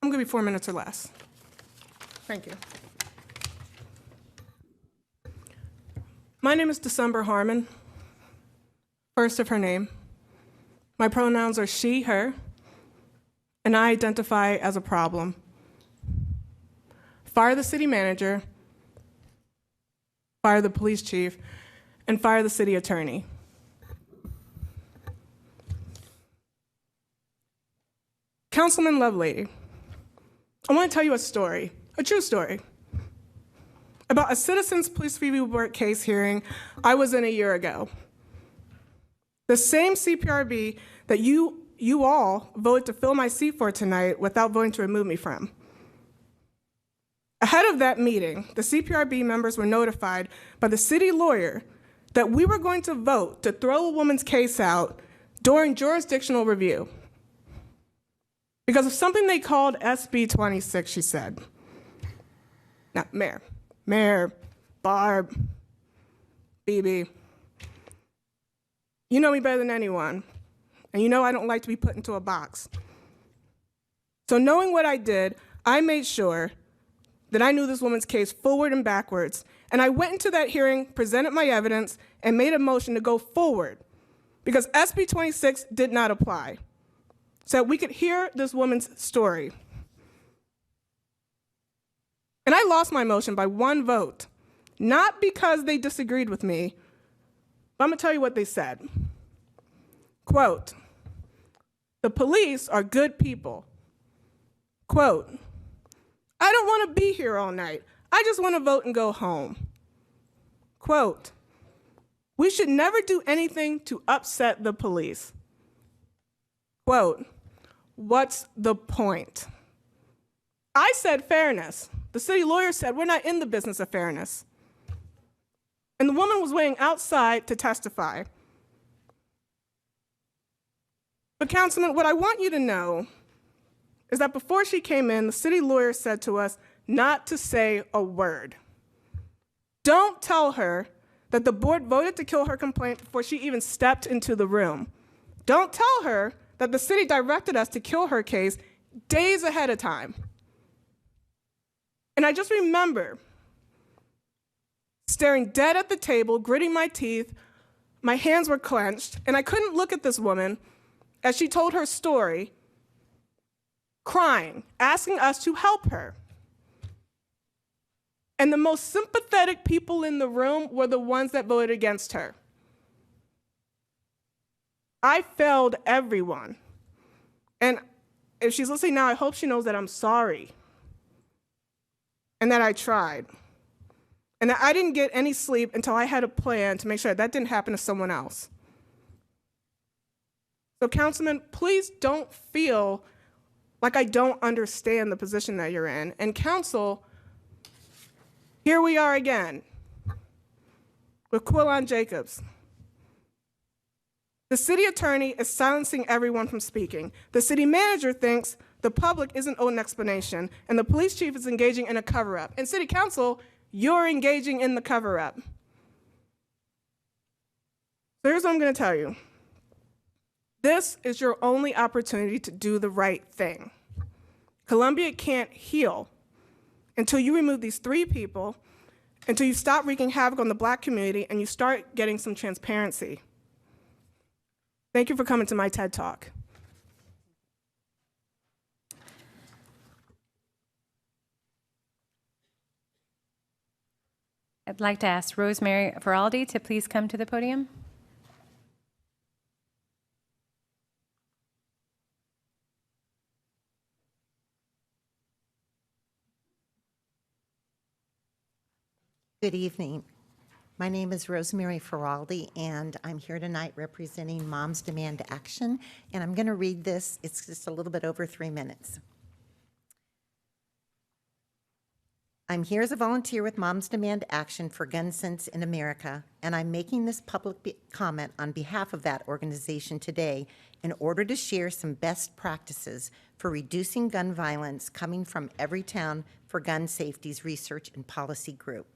I'm going to be 4 minutes or less. Thank you. My name is December Harmon, first of her name. My pronouns are she, her, and I identify as a problem. Fire the city manager, fire the police chief, and fire the city attorney. Councilman Lovelady, I want to tell you a story, a true story, about a Citizens Police Review Board case hearing I was in a year ago. The same CPRB that you all voted to fill my seat for tonight without voting to remove me from. Ahead of that meeting, the CPRB members were notified by the city lawyer that we were going to vote to throw a woman's case out during jurisdictional review because of something they called SB 26, she said. Now, Mayor, Barb, BB, you know me better than anyone, and you know I don't like to be put into a box. So knowing what I did, I made sure that I knew this woman's case forward and backwards, and I went into that hearing, presented my evidence, and made a motion to go forward because SB 26 did not apply, so that we could hear this woman's story. And I lost my motion by 1 vote, not because they disagreed with me, but I'm gonna tell you what they said. Quote, the police are good people. Quote, I don't wanna be here all night. I just wanna vote and go home. Quote, we should never do anything to upset the police. Quote, what's the point? I said fairness. The city lawyer said we're not in the business of fairness. And the woman was waiting outside to testify. But Councilman, what I want you to know is that before she came in, the city lawyer said to us not to say a word. Don't tell her that the board voted to kill her complaint before she even stepped into the room. Don't tell her that the city directed us to kill her case days ahead of time. And I just remember staring dead at the table, gritting my teeth, my hands were clenched, and I couldn't look at this woman as she told her story, crying, asking us to help her. And the most sympathetic people in the room were the ones that voted against her. I failed everyone. And if she's listening now, I hope she knows that I'm sorry and that I tried. And that I didn't get any sleep until I had a plan to make sure that didn't happen to someone else. So Councilman, please don't feel like I don't understand the position that you're in. And Council, here we are again with Quillon Jacobs. The city attorney is silencing everyone from speaking. The city manager thinks the public isn't owed an explanation, and the police chief is engaging in a cover-up. And City Council, you're engaging in the cover-up. So here's what I'm going to tell you. This is your only opportunity to do the right thing. Columbia can't heal until you remove these 3 people, until you stop wreaking havoc on the Black community, and you start getting some transparency. Thank you for coming to my TED Talk. I'd like to ask Rosemary Feraldi to please come to the podium. Good evening. My name is Rosemary Feraldi, and I'm here tonight representing Moms Demand Action, and I'm going to read this. It's just a little bit over 3 minutes. I'm here as a volunteer with Moms Demand Action for Gun Sense in America, and I'm making this public comment on behalf of that organization today in order to share some best practices for reducing gun violence coming from Everytown for Gun Safety's Research and Policy Group.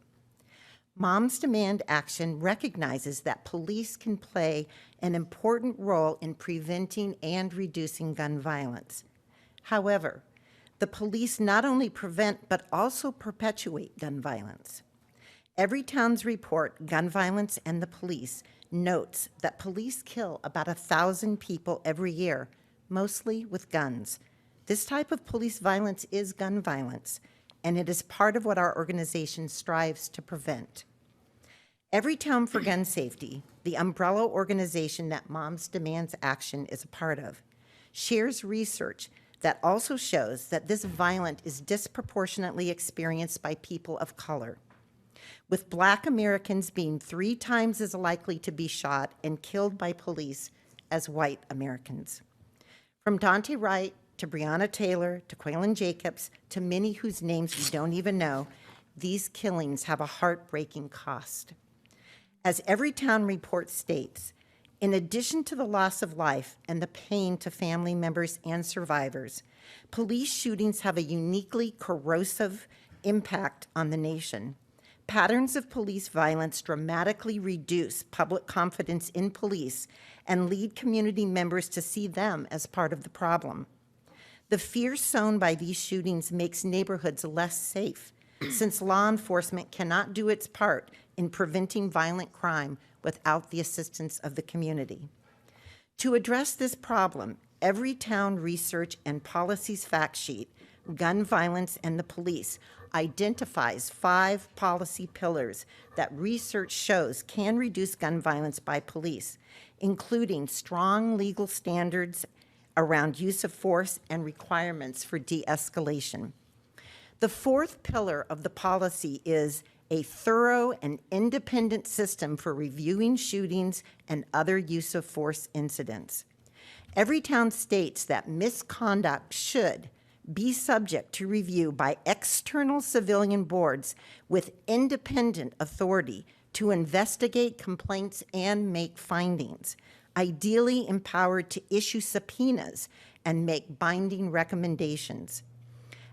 Moms Demand Action recognizes that police can play an important role in preventing and reducing gun violence. However, The police not only prevent but also perpetuate gun violence. Everytown's report, Gun Violence and the Police, notes that police kill about 1,000 people every year, mostly with guns. This type of police violence is gun violence, and it is part of what our organization strives to prevent. Everytown for Gun Safety, the umbrella organization that Moms Demands Action is a part of, shares research that also shows that this violence is disproportionately experienced by people of color, with Black Americans being 3 times as likely to be shot and killed by police as white Americans. From Dante Wright to Breonna Taylor to Quaylen Jacobs to many whose names we don't even know, these killings have a heartbreaking cost. As Everytown report states, in addition to the loss of life and the pain to family members and survivors, police shootings have a uniquely corrosive impact on the nation. Patterns of police violence dramatically reduce public confidence in police and lead community members to see them as part of the problem. The fear sown by these shootings makes neighborhoods less safe, since law enforcement cannot do its part in preventing violent crime without the assistance of the community. To address this problem, Everytown Research and Policies Fact Sheet, Gun Violence and the Police, identifies 5 policy pillars that research shows can reduce gun violence by police, including strong legal standards around use of force and requirements for de-escalation. The 4th pillar of the policy is a thorough and independent system for reviewing shootings and other use of force incidents. Everytown states that misconduct should be subject to review by external civilian boards with independent authority to investigate complaints and make findings, ideally empowered to issue subpoenas and make binding recommendations.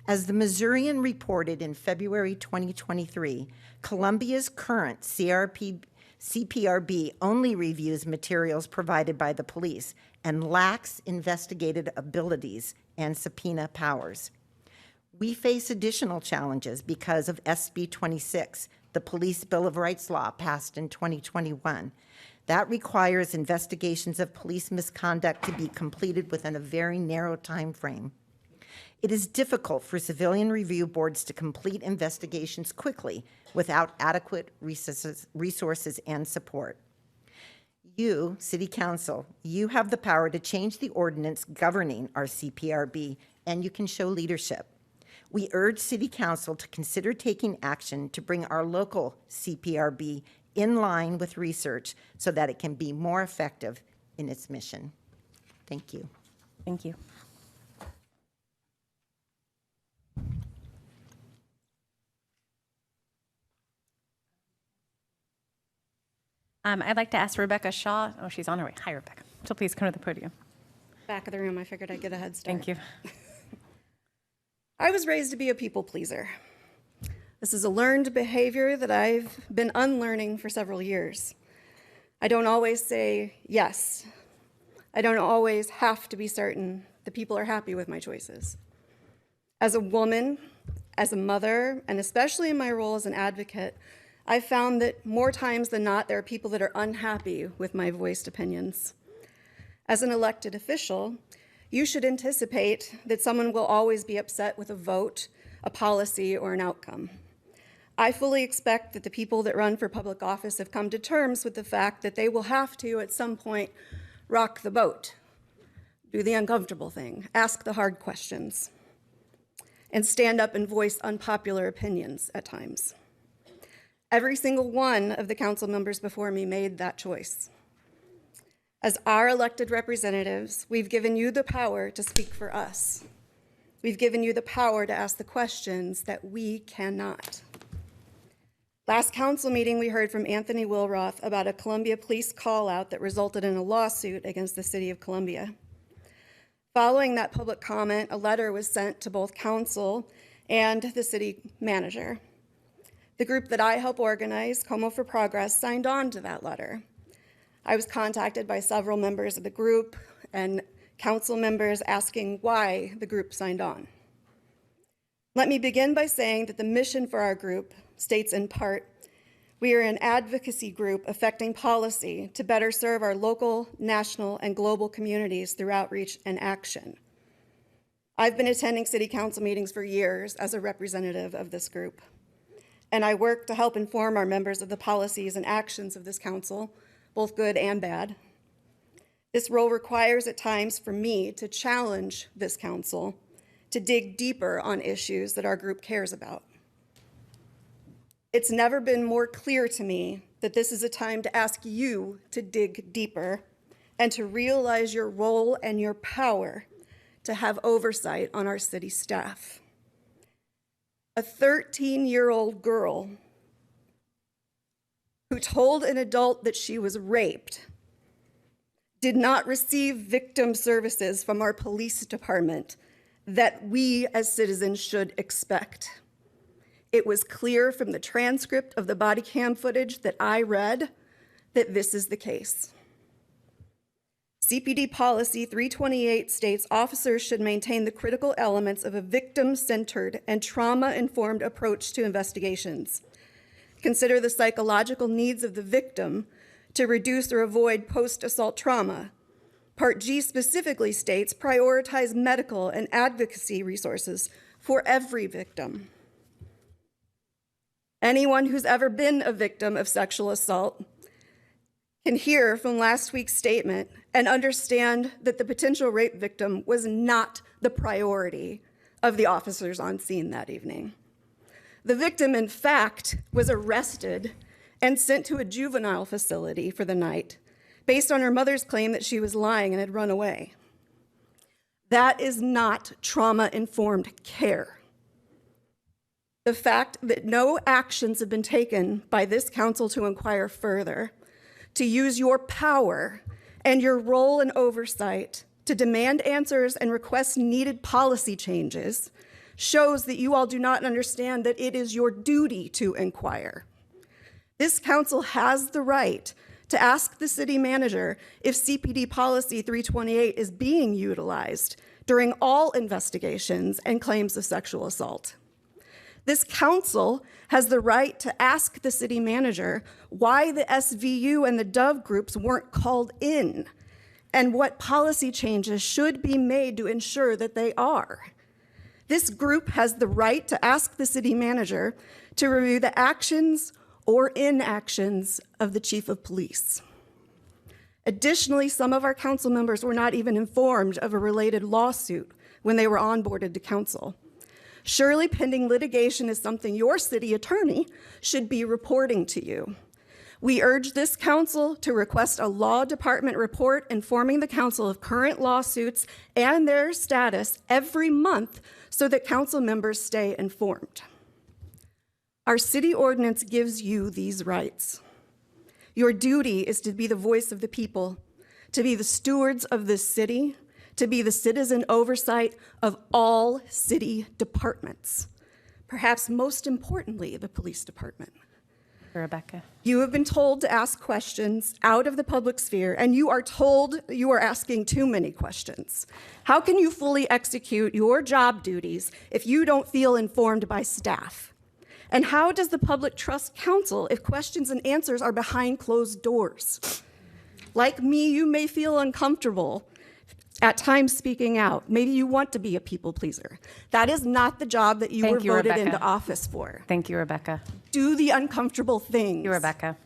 As the Missourian reported in February 2023, Columbia's current CPRB only reviews materials provided by the police and lacks investigative abilities and subpoena powers. We face additional challenges because of SB 26, the Police Bill of Rights law passed in 2021. That requires investigations of police misconduct to be completed within a very narrow time frame. It is difficult for civilian review boards to complete investigations quickly without adequate resources and support. You, City Council, you have the power to change the ordinance governing our CPRB, and you can show leadership. We urge City Council to consider taking action to bring our local CPRB in line with research so that it can be more effective in its mission. Thank you. Thank you. I'd like to ask Rebecca Shaw. Oh, she's on her way. Hi, Rebecca. So please come to the podium. Back of the room, I figured I'd get a head start. Thank you. I was raised to be a people pleaser. This is a learned behavior that I've been unlearning for several years. I don't always say yes. I don't always have to be certain that people are happy with my choices. As a woman, as a mother, and especially in my role as an advocate, I've found that more times than not, there are people that are unhappy with my voiced opinions. As an elected official, you should anticipate that someone will always be upset with a vote, a policy, or an outcome. I fully expect that the people that run for public office have come to terms with the fact that they will have to, at some point, rock the boat, do the uncomfortable thing, ask the hard questions, and stand up and voice unpopular opinions at times. Every single one of the council members before me made that choice. As our elected representatives, we've given you the power to speak for us. We've given you the power to ask the questions that we cannot. Last council meeting, we heard from Anthony Wilroth about a Columbia police call-out that resulted in a lawsuit against the city of Columbia. Following that public comment, a letter was sent to both council and the city manager. The group that I help organize, Como for Progress, signed on to that letter. I was contacted by several members of the group and council members asking why the group signed on. Let me begin by saying that the mission for our group states in part, we are an advocacy group affecting policy to better serve our local, national, and global communities through outreach and action. I've been attending city council meetings for years as a representative of this group, and I work to help inform our members of the policies and actions of this council, both good and bad. This role requires at times for me to challenge this council to dig deeper on issues that our group cares about. It's never been more clear to me that this is a time to ask you to dig deeper and to realize your role and your power to have oversight on our city staff. A 13-year-old girl who told an adult that she was raped did not receive victim services from our police department that we as citizens should expect. It was clear from the transcript of the body cam footage that I read that this is the case. CPD Policy 328 states officers should maintain the critical elements of a victim-centered and trauma-informed approach to investigations. Consider the psychological needs of the victim to reduce or avoid post-assault trauma. Part G specifically states prioritize medical and advocacy resources for every victim. Anyone who's ever been a victim of sexual assault can hear from last week's statement and understand that the potential rape victim was not the priority of the officers on scene that evening. The victim, in fact, was arrested and sent to a juvenile facility for the night based on her mother's claim that she was lying and had run away. That is not trauma-informed care. The fact that no actions have been taken by this council to inquire further, to use your power and your role and oversight to demand answers and request needed policy changes shows that you all do not understand that it is your duty to inquire. This council has the right to ask the city manager if CPD Policy 328 is being utilized during all investigations and claims of sexual assault. This council has the right to ask the city manager why the SVU and the Dove groups weren't called in and what policy changes should be made to ensure that they are. This group has the right to ask the city manager to review the actions or inactions of the chief of police. Additionally, some of our council members were not even informed of a related lawsuit when they were onboarded to council. Surely pending litigation is something your city attorney should be reporting to you. We urge this council to request a law department report informing the council of current lawsuits and their status every month so that council members stay informed. Our city ordinance gives you these rights. Your duty is to be the voice of the people, to be the stewards of this city, to be the citizen oversight of all city departments, perhaps most importantly, the police department. Rebecca. You have been told to ask questions out of the public sphere, and you are told you are asking too many questions. How can you fully execute your job duties if you don't feel informed by staff? And how does the public trust council if questions and answers are behind closed doors? Like me, you may feel uncomfortable at times speaking out. Maybe you want to be a people pleaser. That is not the job that you were voted Rebecca. into office for. Thank you, Rebecca. Do the uncomfortable things. Thank you, Rebecca.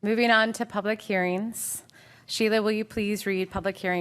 Moving on to public hearings. Sheila, will you please read public hearing